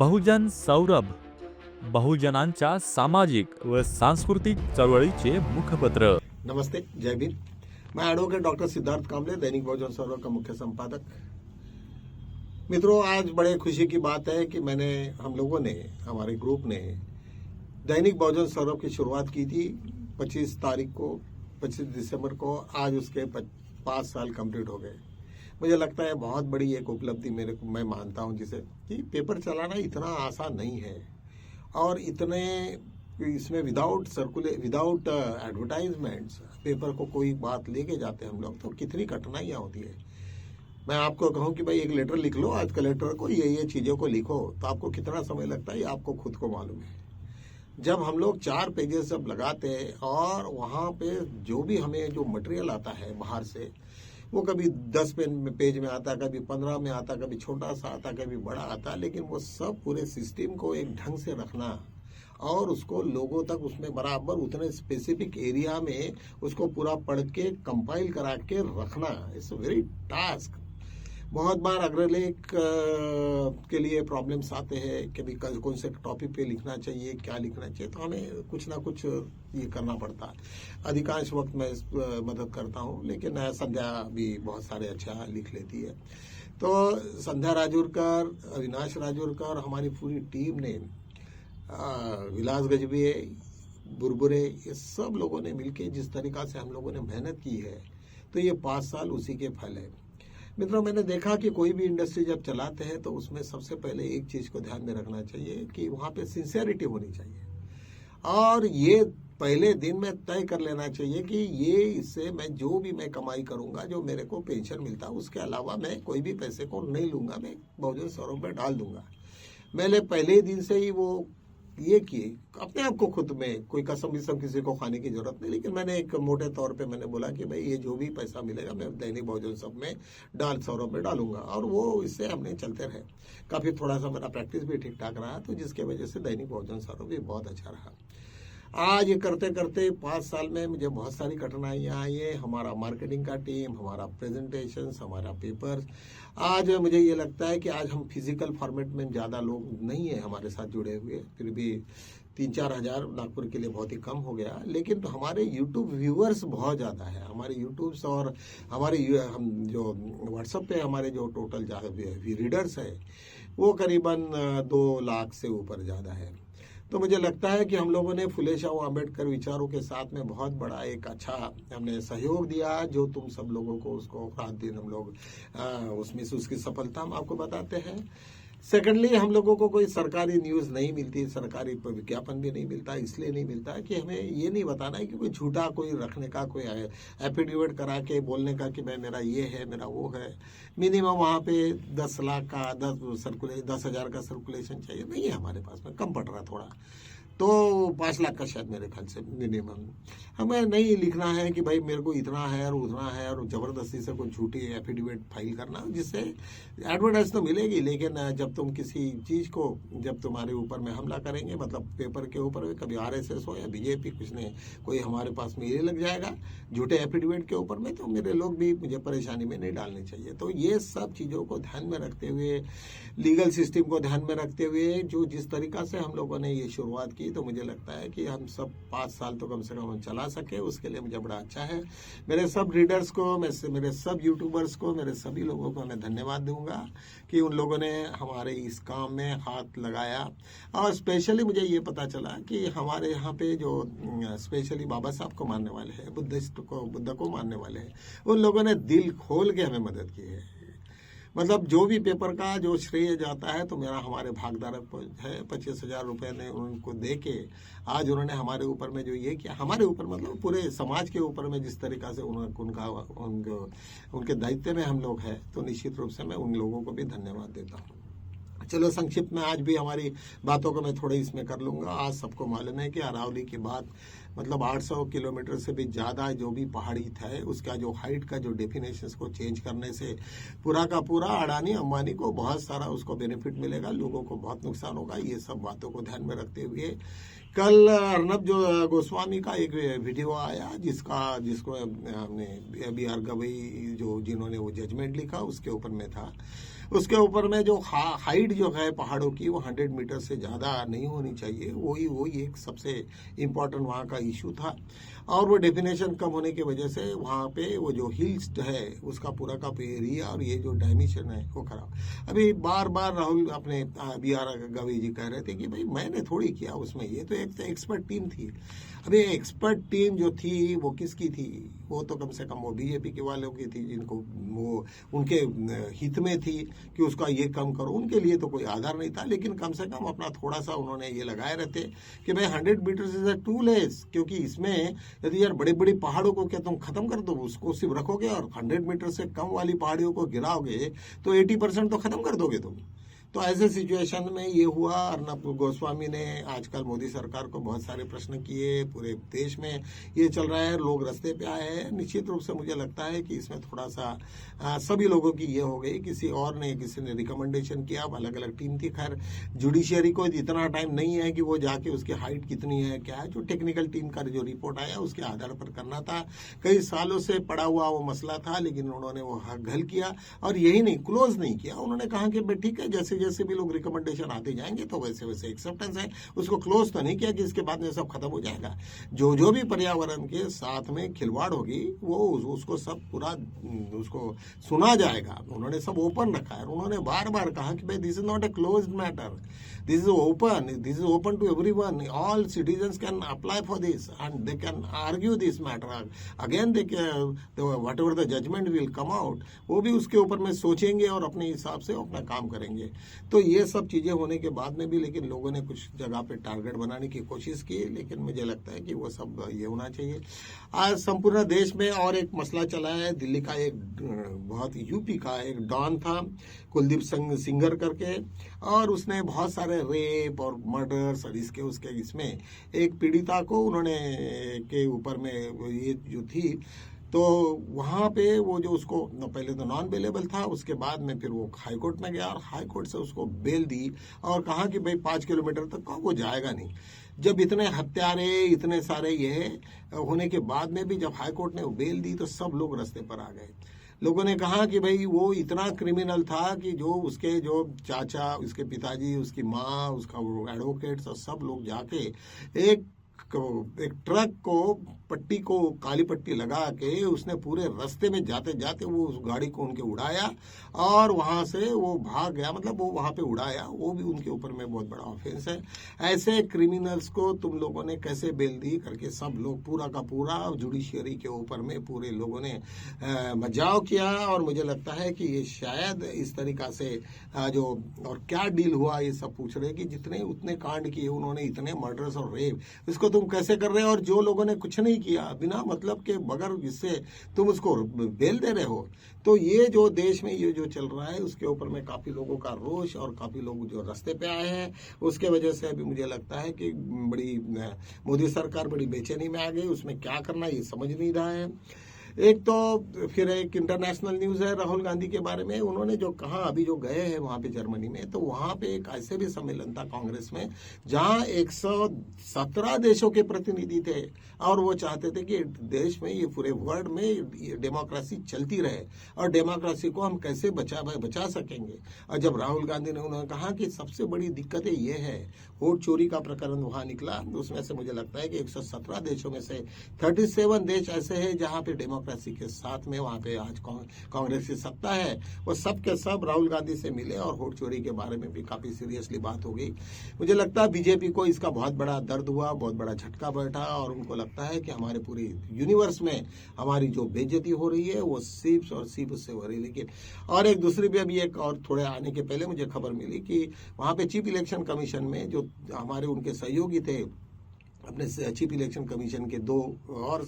बहुजन सौरभ, बहुजनांच्या सामाजिक व सांस्कृतिक चळवळीचे मुखपत्र। नमस्ते, जय भीम। मैं एडवोकेट डॉक्टर सिद्धार्थ कांबले, दैनिक बहुजन सौरभ का मुख्य संपादक। मित्रों, आज बड़े खुशी की बात है कि हम लोगों ने, हमारे ग्रुप ने दैनिक बहुजन सौरभ की शुरुआत की थी 25 तारीख को, 25 दिसंबर को। आज उसके 5 साल कंप्लीट हो गए। मुझे लगता है बहुत बड़ी एक उपलब्धि मैं मानता हूं जिसे, कि पेपर चलाना इतना आसान नहीं है और इतने इसमें विदाउट एडवर्टाइजमेंट्स पेपर को कोई बात लेके जाते हैं हम लोग, तो कितनी कठिनाइयां होती है। मैं आपको कहूं कि भाई एक लेटर लिख लो, आज कलेक्टर को ये चीजों को लिखो, तो आपको कितना समय लगता है ये आपको खुद को मालूम है। जब हम लोग 4 पेजेस जब लगाते हैं और वहां पे जो भी हमें जो मटेरियल आता है बाहर से, वो कभी 10 पेज में आता, कभी 15 में आता, कभी छोटा सा आता, कभी बड़ा आता, लेकिन वो सब पूरे सिस्टम को एक ढंग से रखना और उसको लोगों तक उसमें बराबर उतने स्पेसिफिक एरिया में उसको पूरा पढ़ के कंपाइल करा के रखना, इट्स वेरी टास्क। बहुत बार अग्रलेख के लिए प्रॉब्लम्स आते हैं कि भी कौन से टॉपिक पे लिखना चाहिए, क्या लिखना चाहिए, तो हमें कुछ ना कुछ ये करना पड़ता है। अधिकांश वक्त मैं मदद करता हूँ, लेकिन संध्या भी बहुत सारे अच्छा लिख लेती है। तो संध्या राजूरकर, अविनाश राजूरकर, हमारी पूरी टीम ने, विलास गजबे, बुरबुरे, ये सब लोगों ने मिलके जिस तरीका से हम लोगों ने मेहनत की है, तो ये 5 साल उसी के फल है। मित्रों, मैंने देखा कि कोई भी इंडस्ट्री जब चलाते हैं तो उसमें सबसे पहले एक चीज को ध्यान में रखना चाहिए कि वहां पे सिंसियरिटी होनी चाहिए और ये पहले दिन में तय कर लेना चाहिए कि ये इससे मैं कमाई करूंगा, जो मेरे को पेंशन मिलता है, उसके अलावा मैं कोई भी पैसे को नहीं लूंगा, मैं बहुजन सौरभ में डाल दूंगा। मैंने पहले दिन से ही वो ये किए, अपने आप को खुद में कोई कसम विसम किसी को खाने की जरूरत नहीं, लेकिन मैंने एक मोटे तौर पे मैंने बोला कि भाई ये जो भी पैसा मिलेगा मैं दैनिक बहुजन सब में सौरभ में डालूंगा, और वो इससे हमने चलते रहे। काफी थोड़ा सा मेरा प्रैक्टिस भी ठीक ठाक रहा, तो जिसके वजह से दैनिक बहुजन सौरभ भी बहुत अच्छा रहा। आज ये करते करते 5 साल में मुझे बहुत सारी कठिनाइयां आई है। हमारा मार्केटिंग का टीम, हमारा प्रेजेंटेशन, हमारा पेपर, आज मुझे ये लगता है कि आज हम फिजिकल फॉर्मेट में ज्यादा लोग नहीं है हमारे साथ जुड़े हुए, फिर भी 3-4 हजार नागपुर के लिए बहुत ही कम हो गया, लेकिन तो हमारे यूट्यूब व्यूअर्स बहुत ज्यादा है। हमारे यूट्यूब्स और हमारे हम जो व्हाट्सएप पे हमारे जो टोटल रीडर्स है वो करीबन 2 लाख से ऊपर ज्यादा है। तो मुझे लगता है कि हम लोगों ने फुले शाह अम्बेडकर विचारों के साथ में बहुत बड़ा एक अच्छा हमने सहयोग दिया, जो तुम सब लोगों को उसको रात दिन हम लोग उसमें से उसकी सफलता हम आपको बताते हैं। सेकेंडली, हम लोगों को कोई सरकारी न्यूज नहीं मिलती, सरकारी विज्ञापन भी नहीं मिलता। इसलिए नहीं मिलता कि हमें ये नहीं बताना है कि कोई झूठा कोई रखने का, कोई एफिडेविट करा के बोलने का कि भाई मेरा ये है, मेरा वो है। मिनिमम वहाँ पे 10 लाख का 10,000 का सर्कुलेशन चाहिए, नहीं है हमारे पास में, कम पड़ रहा थोड़ा, तो 5 लाख का शायद मेरे ख्याल से मिनिमम। हमें नहीं लिखना है कि भाई मेरे को इतना है और उतना है और जबरदस्ती से कोई झूठी एफिडेविट फाइल करना, जिससे एडवर्टाइज तो मिलेगी, लेकिन जब तुम किसी चीज को, जब तुम्हारे ऊपर में हमला करेंगे, मतलब पेपर के ऊपर, कभी आरएसएस हो या बीजेपी, कुछ ने कोई हमारे पास में ये लग जाएगा झूठे एफिडेविट के ऊपर में, तो मेरे लोग भी मुझे परेशानी में नहीं डालने चाहिए। तो ये सब चीजों को ध्यान में रखते हुए, लीगल सिस्टम को ध्यान में रखते हुए, जो जिस तरीका से हम लोगों ने ये शुरुआत की, तो मुझे लगता है कि हम सब 5 साल तो कम से कम चला सके, उसके लिए मुझे बड़ा अच्छा है। मेरे सब रीडर्स को, मेरे सब यूट्यूबर्स को, मेरे सभी लोगों को मैं धन्यवाद दूंगा कि उन लोगों ने हमारे इस काम में हाथ लगाया। और स्पेशली मुझे ये पता चला कि हमारे यहाँ पे जो स्पेशली बाबा साहब को मानने वाले हैं, बुद्ध को मानने वाले हैं, उन लोगों ने दिल खोल के हमें मदद की है। मतलब जो भी पेपर का जो श्रेय जाता है, तो मेरा हमारे भागधारक है 25,000 रुपए ने उनको दे के आज उन्होंने हमारे ऊपर में जो ये किया, हमारे ऊपर मतलब पूरे समाज के ऊपर में जिस तरीका से उनके दायित्व में हम लोग हैं, तो निश्चित रूप से मैं उन लोगों को भी धन्यवाद देता हूँ। चलो, संक्षिप्त में आज भी हमारी बातों को मैं थोड़ी इसमें कर लूंगा। आज सबको मालूम है कि अरावली की बात मतलब 800 किलोमीटर से भी ज़्यादा जो भी पहाड़ी है उसका जो हाइट का जो डेफिनेशंस को चेंज करने से पूरा का पूरा अडानी अंबानी को बहुत सारा उसको बेनिफिट मिलेगा, लोगों को बहुत नुकसान होगा। ये सब बातों को ध्यान में रखते हुए कल अर्नब जो गोस्वामी का एक वीडियो आया जिसको हमने बी आर गवई जिन्होंने वो जजमेंट लिखा उसके ऊपर में था। उसके ऊपर में जो हाइट जो है पहाड़ों की वो 100 मीटर से ज़्यादा नहीं होनी चाहिए, वही एक सबसे इम्पोर्टेंट वहाँ का इशू था। और वो डेफिनेशन कम होने की वजह से वहाँ पे वो जो हिल्स है उसका पूरा का एरिया और ये जो डायमेंशन है वो खराब। अभी बार बार राहुल अपने बी आर गवई जी कह रहे थे कि भाई मैंने थोड़ी किया उसमें, ये तो एक एक्सपर्ट टीम थी। अभी एक्सपर्ट टीम जो थी वो किसकी थी? वो तो कम से कम वो बीजेपी के वालों की थी, जिनको वो उनके हित में थी कि उसका ये कम करो। उनके लिए तो कोई आधार नहीं था, लेकिन कम से कम अपना थोड़ा सा उन्होंने ये लगाए रहते कि भाई 100 metre is a too less, क्योंकि इसमें यदि यार बड़ी बड़ी पहाड़ों को क्या तुम खत्म कर दो, उसको सिर्फ रखोगे और 100 मीटर से कम वाली पहाड़ियों को गिराओगे तो 80% तो खत्म कर दोगे तुम। तो ऐसे सिचुएशन में ये हुआ। अर्नब गोस्वामी ने आजकल मोदी सरकार को बहुत सारे प्रश्न किए, पूरे देश में ये चल रहा है, लोग रास्ते पे आए हैं। निश्चित रूप से मुझे लगता है कि इसमें थोड़ा सा सभी लोगों की ये हो गई, किसी ने रिकमेंडेशन किया, अलग अलग टीम थी। खैर जुडिशियरी को इतना टाइम नहीं है कि वो जाके उसकी हाइट कितनी है क्या है, जो टेक्निकल टीम का जो रिपोर्ट आया उसके आधार पर करना था। कई सालों से पड़ा हुआ वो मसला था, लेकिन उन्होंने वो हल किया और यही नहीं, क्लोज नहीं किया। उन्होंने कहा कि भाई ठीक है, जैसे जैसे भी लोग रिकमेंडेशन आते जाएंगे तो वैसे वैसे एक्सेप्टेंस है, उसको क्लोज तो नहीं किया कि इसके बाद में सब खत्म हो जाएगा। जो भी पर्यावरण के साथ में खिलवाड़ होगी वो उसको सब पूरा उसको सुना जाएगा। उन्होंने सब ओपन रखा है। उन्होंने बार बार कहा कि भाई this is not a closed matter, this is open to everyone, all citizens can apply for this and they can argue this matter again, whatever the judgement will come out, वो भी उसके ऊपर में सोचेंगे और अपने हिसाब से अपना काम करेंगे। तो ये सब चीजें होने के बाद में भी लेकिन लोगों ने कुछ जगह पे टारगेट बनाने की कोशिश की, लेकिन मुझे लगता है कि वो सब ये होना चाहिए। आज संपूर्ण देश में और एक मसला चला है। दिल्ली का एक बहुत यूपी का एक डॉन था कुलदीप सिंगर करके, और उसने बहुत सारे रेप और मर्डर्स और इसमें एक पीड़िता को उन्होंने के ऊपर में ये जो थी, तो वहाँ पे वो जो उसको पहले तो नॉन बेलेबल था, उसके बाद में फिर वो हाई कोर्ट में गया और हाई कोर्ट से उसको बेल दी और कहा कि भाई 5 किलोमीटर तक का वो जाएगा नहीं। जब इतने हत्यारे इतने सारे ये होने के बाद में भी जब हाई कोर्ट ने बेल दी तो सब लोग रास्ते पर आ गए। लोगों ने कहा कि भाई वो इतना क्रिमिनल था कि जो उसके जो चाचा, उसके पिताजी, उसकी माँ, उसका एडवोकेट्स और सब लोग जाके एक ट्रक को पट्टी को काली पट्टी लगा के उसने पूरे रास्ते में जाते जाते वो उस गाड़ी को उनके उड़ाया और वहां से वो भाग गया। मतलब वो वहां पे उड़ाया, वो भी उनके ऊपर में बहुत बड़ा ऑफेंस है। ऐसे क्रिमिनल्स को तुम लोगों ने कैसे बेल दी करके सब लोग पूरा का पूरा जुडिशियरी के ऊपर में पूरे लोगों ने मजाक किया। और मुझे लगता है कि ये शायद इस तरीका से जो और क्या डील हुआ ये सब पूछ रहे कि जितने उतने कांड किए उन्होंने, इतने मर्डर्स और रेप, इसको तुम कैसे कर रहे हो? और जो लोगों ने कुछ नहीं किया बिना मतलब के बगैर जिससे तुम उसको बेल दे रहे हो। तो ये जो देश में ये जो चल रहा है उसके ऊपर में काफी लोगों का रोष और काफी लोग जो रास्ते पे आए हैं उसके वजह से अभी मुझे लगता है कि बड़ी मोदी सरकार बड़ी बेचैनी में आ गई। उसमें क्या करना ये समझ नहीं रहा है। एक तो फिर एक इंटरनेशनल न्यूज है राहुल गांधी के बारे में। उन्होंने जो कहा, अभी जो गए हैं वहां पे जर्मनी में, तो वहां पे एक ऐसे भी सम्मेलन था कांग्रेस में जहां 117 देशों के प्रतिनिधि थे और वो चाहते थे कि देश में, ये पूरे वर्ल्ड में डेमोक्रेसी चलती रहे और डेमोक्रेसी को हम कैसे बचा सकेंगे। और जब राहुल गांधी ने उन्होंने कहा कि सबसे बड़ी दिक्कत ये है, वोट चोरी का प्रकरण वहां निकला, उसमें से मुझे लगता है कि 117 देशों में से 37 देश ऐसे हैं जहां पे डेमोक्रेसी के साथ में वहां पे आज कांग्रेस की सत्ता है। वो सब के सब राहुल गांधी से मिले और वोट चोरी के बारे में भी काफी सीरियसली बात हो गई। मुझे लगता है बीजेपी को इसका बहुत बड़ा दर्द हुआ, बहुत बड़ा झटका बैठा और उनको लगता है कि हमारे पूरी यूनिवर्स में हमारी जो बेइज्जती हो रही है वो सिर्फ और सिर्फ उससे हो रही है। लेकिन और एक दूसरी भी अभी एक और थोड़े आने के पहले मुझे खबर मिली कि वहां पे चीफ इलेक्शन कमीशन में जो हमारे उनके सहयोगी थे अपने चीफ इलेक्शन कमीशन के 2 और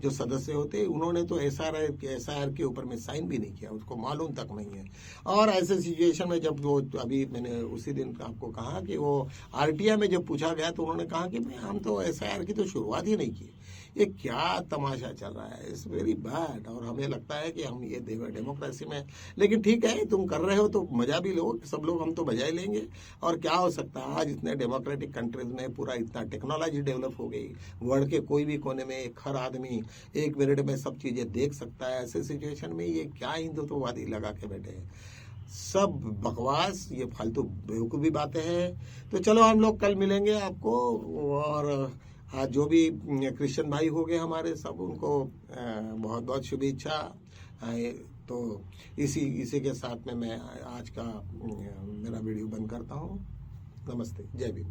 जो सदस्य होते, उन्होंने तो एसआईआर के ऊपर में साइन भी नहीं किया, उसको मालूम तक नहीं है। और ऐसे सिचुएशन में जब वो, अभी मैंने उसी दिन आपको कहा कि वो आरटीआई में जब पूछा गया तो उन्होंने कहा कि हम तो एसआईआर की तो शुरुआत ही नहीं की। ये क्या तमाशा चल रहा है, इट्स वेरी बैड। और हमें लगता है कि हम ये डेमोक्रेसी में, लेकिन ठीक है, तुम कर रहे हो तो मजा भी लो, सब लोग हम तो मजा ही लेंगे। और क्या हो सकता है, आज इतने डेमोक्रेटिक कंट्रीज में पूरा इतना टेक्नोलॉजी डेवलप हो गई, वर्ल्ड के कोई भी कोने में हर आदमी 1 मिनट में सब चीजें देख सकता है। ऐसे सिचुएशन में ये क्या हिंदुत्ववादी लगा के बैठे हैं, सब बकवास, ये फालतू बेवकूफ़ी बातें हैं। तो चलो हम लोग कल मिलेंगे आपको। और आज जो भी क्रिश्चियन भाई हो गए हमारे, सब उनको बहुत बहुत शुभेच्छा। तो इसी के साथ में मैं आज का मेरा वीडियो बंद करता हूँ। नमस्ते, जय भीम।